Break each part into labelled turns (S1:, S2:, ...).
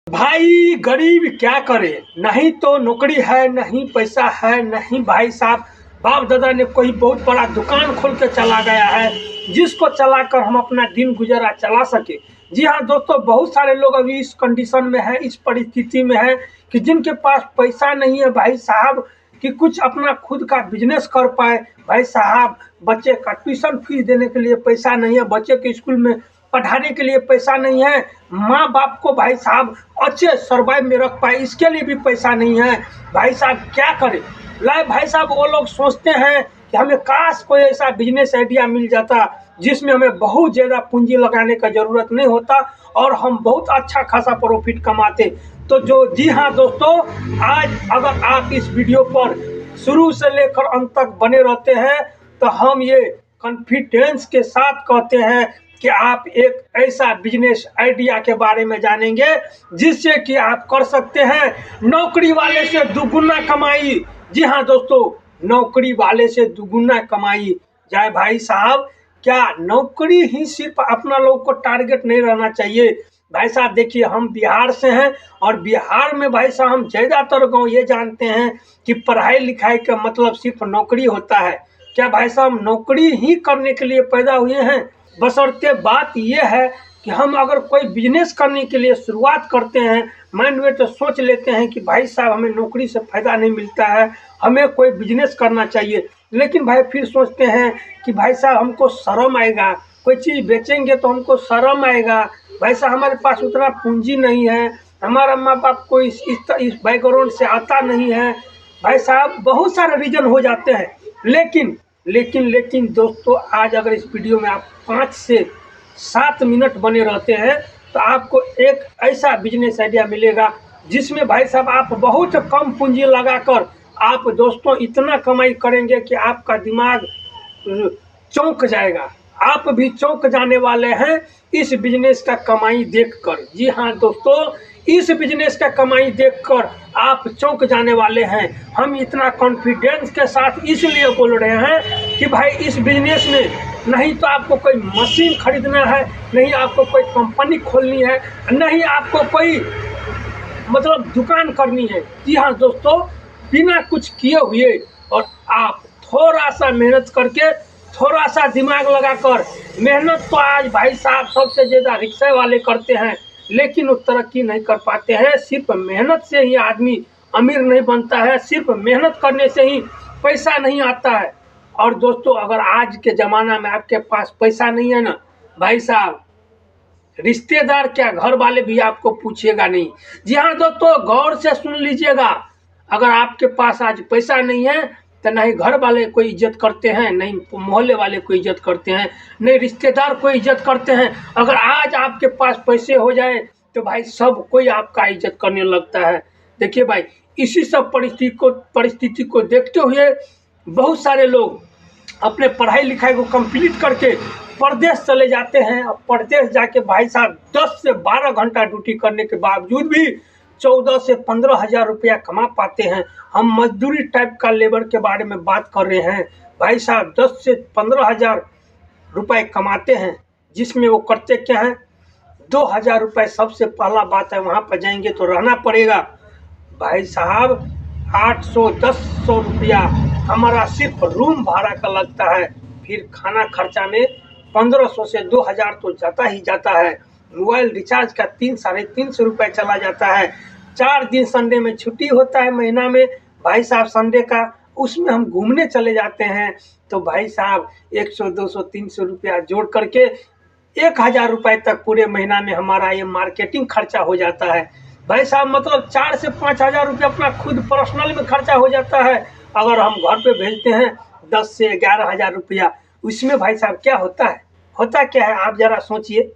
S1: भाई गरीब क्या करे, नहीं तो नौकरी है, नहीं पैसा है, नहीं भाई साहब बाप दादा ने कोई बहुत बड़ा दुकान खोल के चला गया है जिसको चलाकर हम अपना दिन गुजारा चला सके। जी हाँ दोस्तों, बहुत सारे लोग अभी इस कंडीशन में है, इस परिस्थिति में है कि जिनके पास पैसा नहीं है भाई साहब कि कुछ अपना खुद का बिजनेस कर पाए। भाई साहब बच्चे का ट्यूशन फीस देने के लिए पैसा नहीं है, बच्चे के स्कूल में पढ़ाने के लिए पैसा नहीं है, माँ बाप को भाई साहब अच्छे सर्वाइव में रख पाए इसके लिए भी पैसा नहीं है। भाई साहब क्या करें। लाए भाई साहब वो लोग सोचते हैं कि हमें काश कोई ऐसा बिजनेस आइडिया मिल जाता जिसमें हमें बहुत ज़्यादा पूंजी लगाने का ज़रूरत नहीं होता और हम बहुत अच्छा खासा प्रॉफिट कमाते। तो जी हाँ दोस्तों, आज अगर आप इस वीडियो पर शुरू से लेकर अंत तक बने रहते हैं तो हम ये कॉन्फिडेंस के साथ कहते हैं कि आप एक ऐसा बिजनेस आइडिया के बारे में जानेंगे जिससे कि आप कर सकते हैं नौकरी वाले से दुगुना कमाई। जी हाँ दोस्तों, नौकरी वाले से दुगुना कमाई जाए। भाई साहब क्या नौकरी ही सिर्फ अपना लोग को टारगेट नहीं रहना चाहिए। भाई साहब देखिए, हम बिहार से हैं और बिहार में भाई साहब हम ज़्यादातर गांव ये जानते हैं कि पढ़ाई लिखाई का मतलब सिर्फ नौकरी होता है। क्या भाई साहब नौकरी ही करने के लिए पैदा हुए हैं? बशर्ते बात यह है कि हम अगर कोई बिजनेस करने के लिए शुरुआत करते हैं, माइंड में तो सोच लेते हैं कि भाई साहब हमें नौकरी से फ़ायदा नहीं मिलता है, हमें कोई बिजनेस करना चाहिए। लेकिन भाई फिर सोचते हैं कि भाई साहब हमको शर्म आएगा, कोई चीज़ बेचेंगे तो हमको शर्म आएगा, भाई साहब हमारे पास उतना पूंजी नहीं है, हमारा माँ बाप को इस बैकग्राउंड से आता नहीं है। भाई साहब बहुत सारे रीजन हो जाते हैं। लेकिन दोस्तों, आज अगर इस वीडियो में आप 5 से 7 मिनट बने रहते हैं तो आपको एक ऐसा बिजनेस आइडिया मिलेगा जिसमें भाई साहब आप बहुत कम पूंजी लगाकर आप दोस्तों इतना कमाई करेंगे कि आपका दिमाग चौंक जाएगा। आप भी चौंक जाने वाले हैं इस बिजनेस का कमाई देखकर। जी हाँ दोस्तों, इस बिजनेस का कमाई देखकर आप चौंक जाने वाले हैं। हम इतना कॉन्फिडेंस के साथ इसलिए बोल रहे हैं कि भाई इस बिजनेस में नहीं तो आपको कोई मशीन खरीदना है, नहीं आपको कोई कंपनी खोलनी है, नहीं आपको कोई मतलब दुकान करनी है। जी हाँ दोस्तों, बिना कुछ किए हुए और आप थोड़ा सा मेहनत करके, थोड़ा सा दिमाग लगाकर, मेहनत तो आज भाई साहब सबसे ज़्यादा रिक्शा वाले करते हैं लेकिन वो तरक्की नहीं कर पाते हैं। सिर्फ मेहनत से ही आदमी अमीर नहीं बनता है, सिर्फ मेहनत करने से ही पैसा नहीं आता है। और दोस्तों अगर आज के ज़माना में आपके पास पैसा नहीं है ना भाई साहब, रिश्तेदार क्या घर वाले भी आपको पूछेगा नहीं। जी हाँ दोस्तों, गौर से सुन लीजिएगा, अगर आपके पास आज पैसा नहीं है तो नहीं घर वाले कोई इज्जत करते हैं, नहीं मोहल्ले वाले कोई इज्जत करते हैं, नहीं रिश्तेदार कोई इज्जत करते हैं। अगर आज आपके पास पैसे हो जाए तो भाई सब कोई आपका इज्जत करने लगता है। देखिए भाई, इसी सब परिस्थिति को देखते हुए बहुत सारे लोग अपने पढ़ाई लिखाई को कंप्लीट करके परदेश चले जाते हैं और परदेश जाके भाई साहब 10 से 12 घंटा ड्यूटी करने के बावजूद भी 14 से 15 हज़ार रुपया कमा पाते हैं। हम मजदूरी टाइप का लेबर के बारे में बात कर रहे हैं। भाई साहब 10 से 15 हज़ार रुपये कमाते हैं जिसमें वो करते क्या है, 2,000 रुपये सबसे पहला बात है, वहाँ पर जाएंगे तो रहना पड़ेगा। भाई साहब 800-1000 रुपया हमारा सिर्फ रूम भाड़ा का लगता है, फिर खाना खर्चा में 1500 से 2000 तो जाता ही जाता है। मोबाइल रिचार्ज का 300-350 रुपये चला जाता है। 4 दिन संडे में छुट्टी होता है महीना में भाई साहब, संडे का उसमें हम घूमने चले जाते हैं तो भाई साहब 100-200-300 रुपया जोड़ करके 1000 रुपये तक पूरे महीना में हमारा ये मार्केटिंग खर्चा हो जाता है। भाई साहब मतलब 4 से 5 हज़ार रुपया अपना खुद पर्सनल में खर्चा हो जाता है। अगर हम घर पे भेजते हैं 10 से 11 हज़ार रुपया, उसमें भाई साहब क्या होता है, होता क्या है आप ज़रा सोचिए।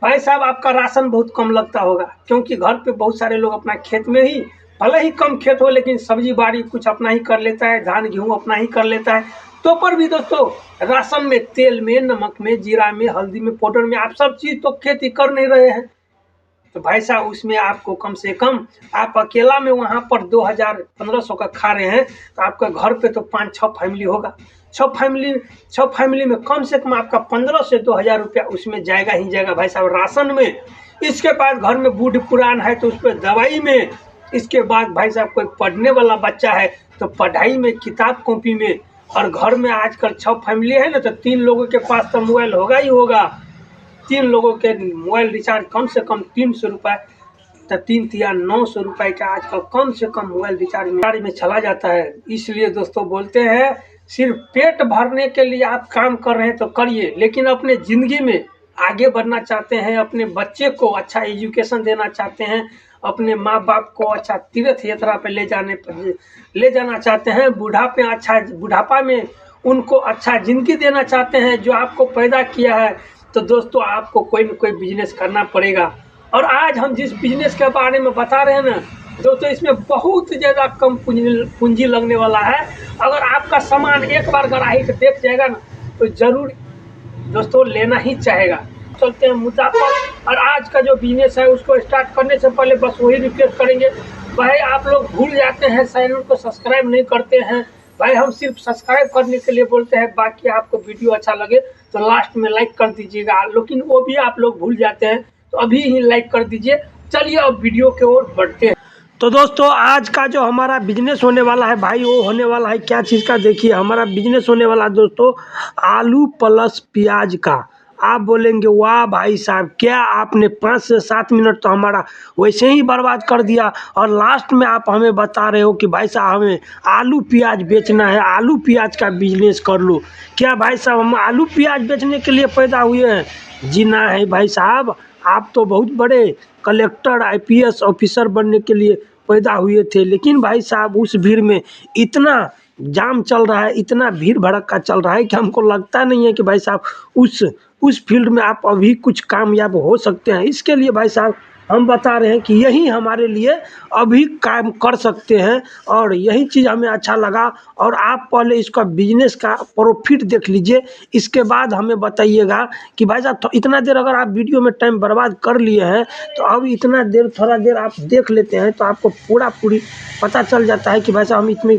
S1: भाई साहब आपका राशन बहुत कम लगता होगा क्योंकि घर पे बहुत सारे लोग अपना खेत में ही, भले ही कम खेत हो लेकिन सब्जी बाड़ी कुछ अपना ही कर लेता है, धान गेहूँ अपना ही कर लेता है। तो पर भी दोस्तों राशन में, तेल में, नमक में, जीरा में, हल्दी में, पाउडर में आप सब चीज़ तो खेती कर नहीं रहे हैं। तो भाई साहब उसमें आपको कम से कम, आप अकेला में वहाँ पर 2000-1500 का खा रहे हैं तो आपका घर पे तो 5-6 फैमिली होगा। छः फैमिली में कम से कम आपका 1500 से 2000 रुपया उसमें जाएगा ही जाएगा भाई साहब, राशन में। इसके बाद घर में बूढ़ पुरान है तो उस पर दवाई में। इसके बाद भाई साहब कोई पढ़ने वाला बच्चा है तो पढ़ाई में, किताब कॉपी में। और घर में आजकल 6 फैमिली है ना, तो 3 लोगों के पास तो मोबाइल होगा ही होगा। 3 लोगों के मोबाइल रिचार्ज कम से कम 300 रुपये, तो 3 या 900 रुपये का आजकल कम से कम मोबाइल रिचार्ज में चला जाता है। इसलिए दोस्तों बोलते हैं, सिर्फ पेट भरने के लिए आप काम कर रहे हैं तो करिए, लेकिन अपने ज़िंदगी में आगे बढ़ना चाहते हैं, अपने बच्चे को अच्छा एजुकेशन देना चाहते हैं, अपने माँ बाप को अच्छा तीर्थ यात्रा पे ले जाना चाहते हैं, बुढ़ापा में उनको अच्छा ज़िंदगी देना चाहते हैं जो आपको पैदा किया है, तो दोस्तों आपको कोई न कोई बिजनेस करना पड़ेगा। और आज हम जिस बिजनेस के बारे में बता रहे हैं ना दोस्तों, इसमें बहुत ज़्यादा कम पूंजी लगने वाला है। अगर आपका सामान एक बार ग्राहक देख जाएगा ना तो ज़रूर दोस्तों लेना ही चाहेगा। चलते हैं मुद्दा पर। और आज का जो बिजनेस है उसको स्टार्ट करने से पहले बस वही रिक्वेस्ट करेंगे, भाई आप लोग भूल जाते हैं, चैनल को सब्सक्राइब नहीं करते हैं। भाई हम सिर्फ सब्सक्राइब करने के लिए बोलते हैं, बाकी आपको वीडियो अच्छा लगे तो लास्ट में लाइक कर दीजिएगा, लेकिन वो भी आप लोग भूल जाते हैं, तो अभी ही लाइक कर दीजिए। चलिए अब वीडियो की ओर बढ़ते हैं। तो दोस्तों आज का जो हमारा बिजनेस होने वाला है भाई, वो होने वाला है क्या चीज़ का, देखिए हमारा बिजनेस होने वाला है दोस्तों आलू प्लस प्याज का। आप बोलेंगे वाह भाई साहब, क्या आपने 5 से 7 मिनट तो हमारा वैसे ही बर्बाद कर दिया, और लास्ट में आप हमें बता रहे हो कि भाई साहब हमें आलू प्याज बेचना है, आलू प्याज का बिजनेस कर लो। क्या भाई साहब हम आलू प्याज बेचने के लिए पैदा हुए हैं? जी ना है भाई साहब, आप तो बहुत बड़े कलेक्टर IPS ऑफिसर बनने के लिए पैदा हुए थे, लेकिन भाई साहब उस भीड़ में इतना जाम चल रहा है, इतना भीड़ भड़का चल रहा है कि हमको लगता नहीं है कि भाई साहब उस फील्ड में आप अभी कुछ कामयाब हो सकते हैं। इसके लिए भाई साहब हम बता रहे हैं कि यही हमारे लिए अभी काम कर सकते हैं, और यही चीज़ हमें अच्छा लगा। और आप पहले इसका बिजनेस का प्रॉफिट देख लीजिए, इसके बाद हमें बताइएगा कि भाई साहब तो इतना देर अगर आप वीडियो में टाइम बर्बाद कर लिए हैं तो अब इतना देर थोड़ा देर आप देख लेते हैं तो आपको पूरी पता चल जाता है कि भाई साहब हम इसमें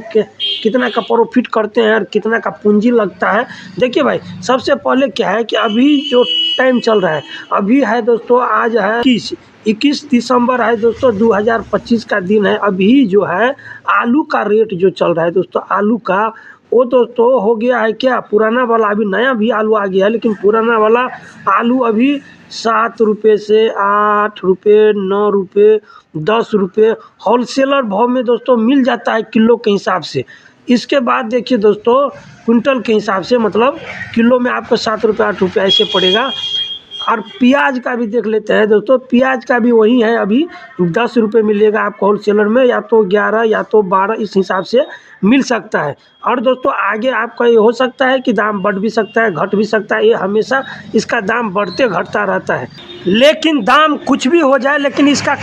S1: कितना का प्रॉफिट करते हैं और कितना का पूंजी लगता है। देखिए भाई सबसे पहले क्या है कि अभी जो टाइम चल रहा है, अभी है दोस्तों, आज है 21 दिसंबर है दोस्तों, 2025 का दिन है। अभी जो है आलू का रेट जो चल रहा है दोस्तों, आलू का वो दोस्तों हो गया है क्या, पुराना वाला, अभी नया भी आलू आ गया है, लेकिन पुराना वाला आलू अभी 7 रुपये से 8 रुपये, 9 रुपये, 10 रुपये होलसेलर भाव में दोस्तों मिल जाता है किलो के हिसाब से। इसके बाद देखिए दोस्तों क्विंटल के हिसाब से, मतलब किलो में आपको 7 रुपये 8 रुपये ऐसे पड़ेगा। और प्याज का भी देख लेते हैं दोस्तों, प्याज का भी वही है, अभी 10 रुपये मिलेगा आपको होलसेलर में, या तो 11 या तो 12 इस हिसाब से मिल सकता है। और दोस्तों आगे आपका ये हो सकता है कि दाम बढ़ भी सकता है, घट भी सकता है, ये हमेशा इसका दाम बढ़ते घटता रहता है। लेकिन दाम कुछ भी हो जाए, लेकिन इसका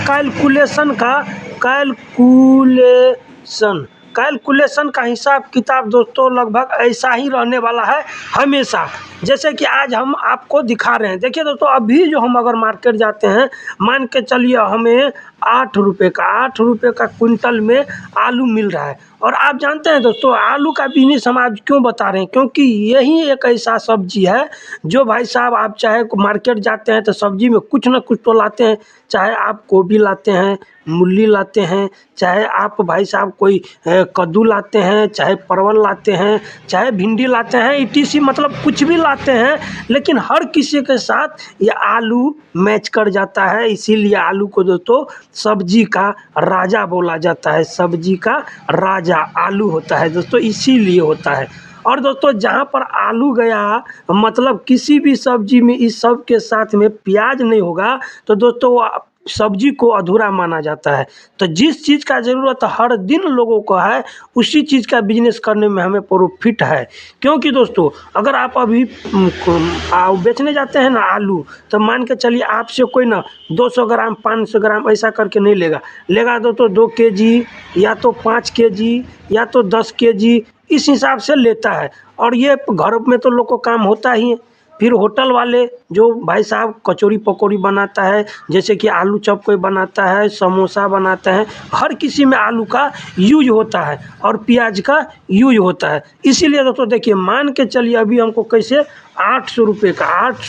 S1: कैलकुलेशन का हिसाब किताब दोस्तों लगभग ऐसा ही रहने वाला है हमेशा। जैसे कि आज हम आपको दिखा रहे हैं, देखिए दोस्तों अभी जो हम अगर मार्केट जाते हैं, मान के चलिए हमें 8 रुपये का क्विंटल में आलू मिल रहा है। और आप जानते हैं दोस्तों आलू का बिजनेस हम आज क्यों बता रहे हैं, क्योंकि यही एक ऐसा सब्जी है जो भाई साहब आप चाहे मार्केट जाते हैं तो सब्जी में कुछ ना कुछ तो लाते हैं, चाहे आप गोभी लाते हैं, मूली लाते हैं, चाहे आप भाई साहब कोई कद्दू लाते हैं, चाहे परवल लाते हैं, चाहे भिंडी लाते हैं, ETC मतलब कुछ भी लाते हैं, लेकिन हर किसी के साथ ये आलू मैच कर जाता है। इसीलिए आलू को दोस्तों सब्जी का राजा बोला जाता है, सब्जी का राजा आलू होता है दोस्तों, इसीलिए होता है। और दोस्तों जहाँ पर आलू गया, मतलब किसी भी सब्जी में इस सब के साथ में प्याज नहीं होगा तो दोस्तों सब्जी को अधूरा माना जाता है। तो जिस चीज़ का ज़रूरत हर दिन लोगों को है, उसी चीज़ का बिजनेस करने में हमें प्रॉफिट है। क्योंकि दोस्तों अगर आप अभी बेचने जाते हैं ना आलू, तो मान के चलिए आपसे कोई ना 200 ग्राम 500 ग्राम ऐसा करके नहीं लेगा दोस्तों, 2 kg या तो 5 kg या तो 10 kg इस हिसाब से लेता है। और ये घर में तो लोग को काम होता ही है, फिर होटल वाले जो भाई साहब कचौड़ी पकौड़ी बनाता है, जैसे कि आलू चॉप कोई बनाता है, समोसा बनाता है, हर किसी में आलू का यूज होता है और प्याज का यूज होता है। इसीलिए दोस्तों देखिए, मान के चलिए अभी हमको कैसे 800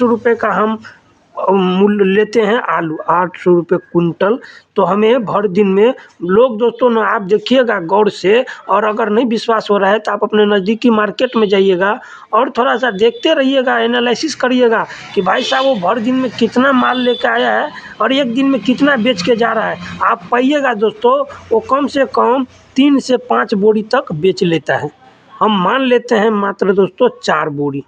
S1: रुपये का हम मूल्य लेते हैं आलू, 800 रुपये कुंटल। तो हमें भर दिन में लोग दोस्तों ना, आप देखिएगा गौर से, और अगर नहीं विश्वास हो रहा है तो आप अपने नज़दीकी मार्केट में जाइएगा और थोड़ा सा देखते रहिएगा, एनालिसिस करिएगा कि भाई साहब वो भर दिन में कितना माल लेकर आया है और एक दिन में कितना बेच के जा रहा है। आप पाइएगा दोस्तों वो कम से कम 3 से 5 बोरी तक बेच लेता है। हम मान लेते हैं मात्र दोस्तों 4 बोरी,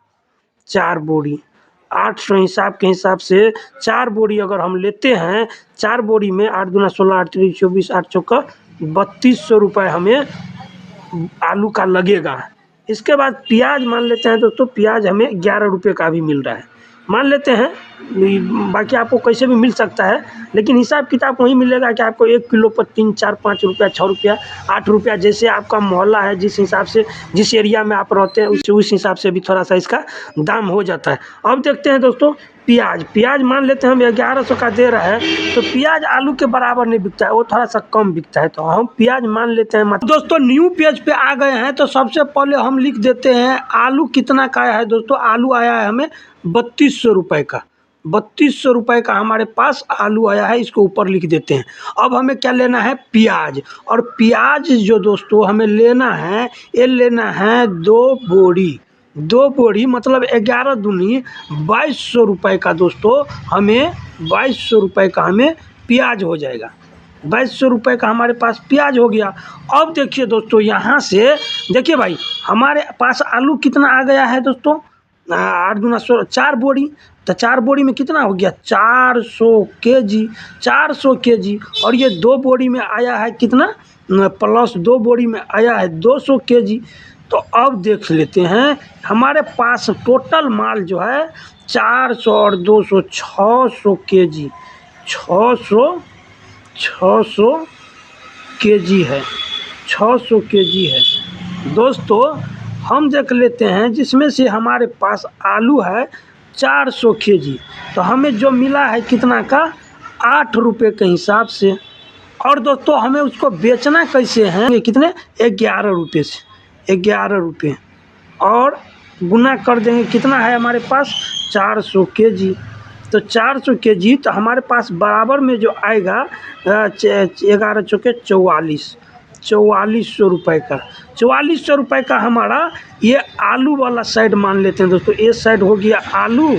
S1: 800 हिसाब के हिसाब से 4 बोरी अगर हम लेते हैं, 4 बोरी में 8 दूना 16, 8 त्रिक 24, 8 चौका 3200 रुपये हमें आलू का लगेगा। इसके बाद प्याज मान लेते हैं दोस्तों, प्याज हमें 11 रुपये का भी मिल रहा है, मान लेते हैं। बाकी आपको कैसे भी मिल सकता है, लेकिन हिसाब किताब वही मिलेगा कि आपको 1 किलो पर 3, 4, 5 रुपया, 6 रुपया, 8 रुपया, जैसे आपका मोहल्ला है, जिस हिसाब से जिस एरिया में आप रहते हैं उस हिसाब से भी थोड़ा सा इसका दाम हो जाता है। अब देखते हैं दोस्तों प्याज मान लेते हैं हम 1100 का दे रहा है, तो प्याज आलू के बराबर नहीं बिकता है, वो थोड़ा सा कम बिकता है, तो हम प्याज मान लेते हैं। दोस्तों न्यू पेज पे आ गए हैं तो सबसे पहले हम लिख देते हैं आलू कितना का आया है। दोस्तों आलू आया है हमें 3200 रुपये का, 3200 रुपये का हमारे पास आलू आया है, इसको ऊपर लिख देते हैं। अब हमें क्या लेना है, प्याज। और प्याज जो दोस्तों हमें लेना है, ये लेना है 2 बोरी मतलब 11 दूनी 2200 रुपये का दोस्तों, हमें 2200 रुपये का हमें प्याज हो जाएगा। 2200 रुपये का हमारे पास प्याज हो गया। अब देखिए दोस्तों, यहाँ से देखिए भाई हमारे पास आलू कितना आ गया है दोस्तों, 8 दूना 16, 4 बोरी, तो 4 बोरी में कितना हो गया, 400 केजी, 400 केजी। और ये 2 बोरी में आया है कितना, प्लस 2 बोरी में आया है 200 केजी। तो अब देख लेते हैं हमारे पास टोटल माल जो है 400 और 200 600 केजी, 600 केजी है, 600 केजी है दोस्तों। हम देख लेते हैं जिसमें से हमारे पास आलू है 400 केजी, तो हमें जो मिला है कितना का, 8 रुपये के हिसाब से। और दोस्तों हमें उसको बेचना कैसे है, ये कितने, 11 रुपये से, 11 रुपये, और गुना कर देंगे कितना है हमारे पास, 400 केजी। तो 400 केजी तो हमारे पास बराबर में जो आएगा 11 चौके 44, 4400 रुपये का, 4400 रुपये का हमारा ये आलू वाला साइड मान लेते हैं दोस्तों। ये साइड हो गया आलू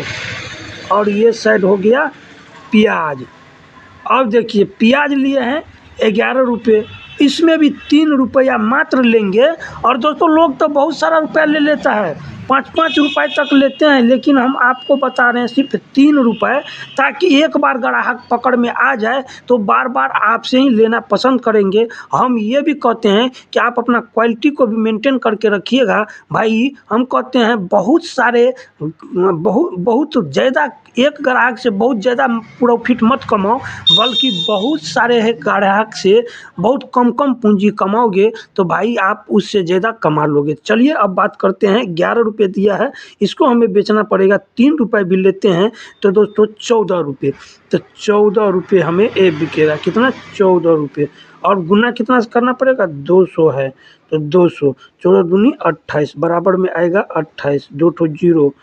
S1: और ये साइड हो गया प्याज। अब देखिए प्याज लिए हैं 11 रुपये, इसमें भी 3 रुपया मात्र लेंगे। और दोस्तों लोग तो बहुत सारा रुपया ले लेता है, 5-5 रुपये तक लेते हैं, लेकिन हम आपको बता रहे हैं सिर्फ 3 रुपये, ताकि एक बार ग्राहक पकड़ में आ जाए तो बार बार आपसे ही लेना पसंद करेंगे। हम ये भी कहते हैं कि आप अपना क्वालिटी को भी मेंटेन करके रखिएगा भाई। हम कहते हैं बहुत सारे बहुत ज़्यादा, एक ग्राहक से बहुत ज़्यादा प्रॉफिट मत कमाओ, बल्कि बहुत सारे ग्राहक से बहुत कम पूंजी कमाओगे तो भाई आप उससे ज़्यादा कमा लोगे। चलिए अब बात करते हैं, 11 रुपये दिया है, इसको हमें बेचना पड़ेगा, 3 रुपये भी लेते हैं तो दोस्तों 14 रुपये, तो 14 रुपये हमें ये बिकेगा, कितना, 14 रुपये। और गुना कितना करना पड़ेगा, 200 है, तो 200, 14 दूनी 28, बराबर में आएगा 28, 2 ठो 0,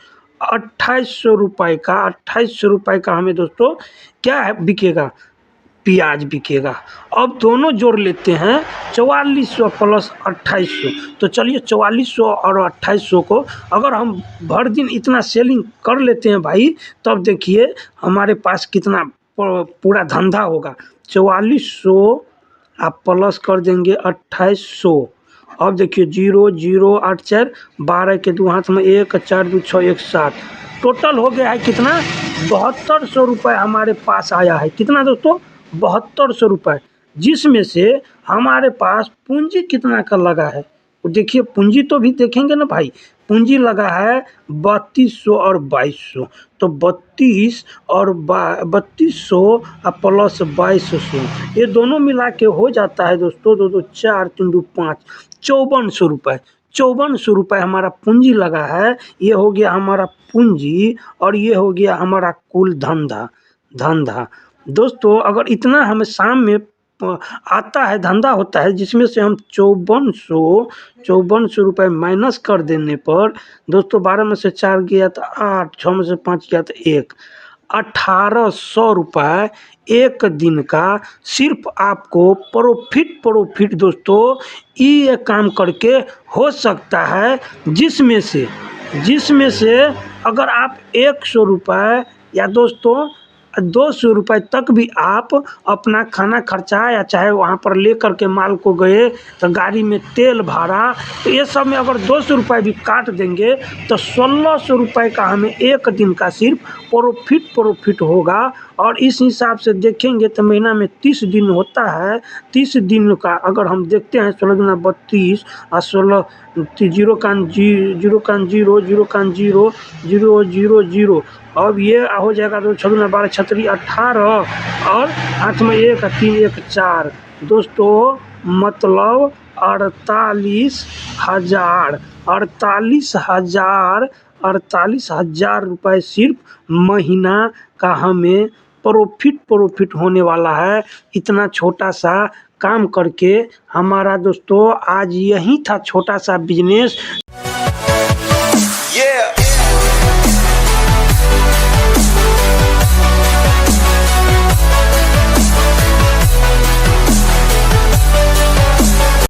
S1: 2800 रुपये का, 2800 रुपये का हमें दोस्तों क्या है बिकेगा, प्याज बिकेगा। अब दोनों जोड़ लेते हैं, 4400 प्लस 2800, तो चलिए 4400 और 2800 को अगर हम भर दिन इतना सेलिंग कर लेते हैं भाई, तब देखिए हमारे पास कितना पूरा धंधा होगा। 4400 आप प्लस कर देंगे 2800, अब देखिए 0 0 8 4 12 के 2 हाथ में 1 4 2 6 1 7, टोटल हो गया है कितना, 7200 रुपये हमारे पास आया है। कितना दोस्तों, 7200 रुपये, जिसमें से हमारे पास पूंजी कितना का लगा है, तो देखिए पूंजी तो भी देखेंगे ना भाई, पूंजी लगा है 3200 और 2200, तो 32 और 3200 प्लस 2200, ये दोनों मिला के हो जाता है दोस्तों 2 2 4 3 2 5, 5400 रुपये, 5400 रुपये हमारा पूंजी लगा है। ये हो गया हमारा पूंजी और ये हो गया हमारा कुल धंधा। दोस्तों अगर इतना हमें शाम में आता है, धंधा होता है, जिसमें से हम 5400 रुपये माइनस कर देने पर दोस्तों 12 में से 4 गया तो 8, 6 में से 5 गया तो 1, 1800 रुपये एक दिन का सिर्फ आपको प्रॉफिट दोस्तों ये काम करके हो सकता है, जिसमें से अगर आप 100 रुपये या दोस्तों 200 रुपये तक भी आप अपना खाना खर्चा या चाहे वहाँ पर ले करके माल को गए तो गाड़ी में तेल भाड़ा, तो ये सब में अगर 200 रुपये भी काट देंगे तो 1600 रुपये का हमें एक दिन का सिर्फ प्रॉफिट होगा। और इस हिसाब से देखेंगे तो महीना में 30 दिन होता है। 30 दिन का अगर हम देखते हैं 16 दूना 32 और 16 0 का 0 अब ये हो जाएगा तो 6 दूना 12 छतरी 18 और 8 में 1 3 1 4 दोस्तों मतलब 48,000 रुपये सिर्फ महीना का हमें प्रॉफिट होने वाला है। इतना छोटा सा काम करके हमारा दोस्तों आज यही था छोटा सा बिजनेस।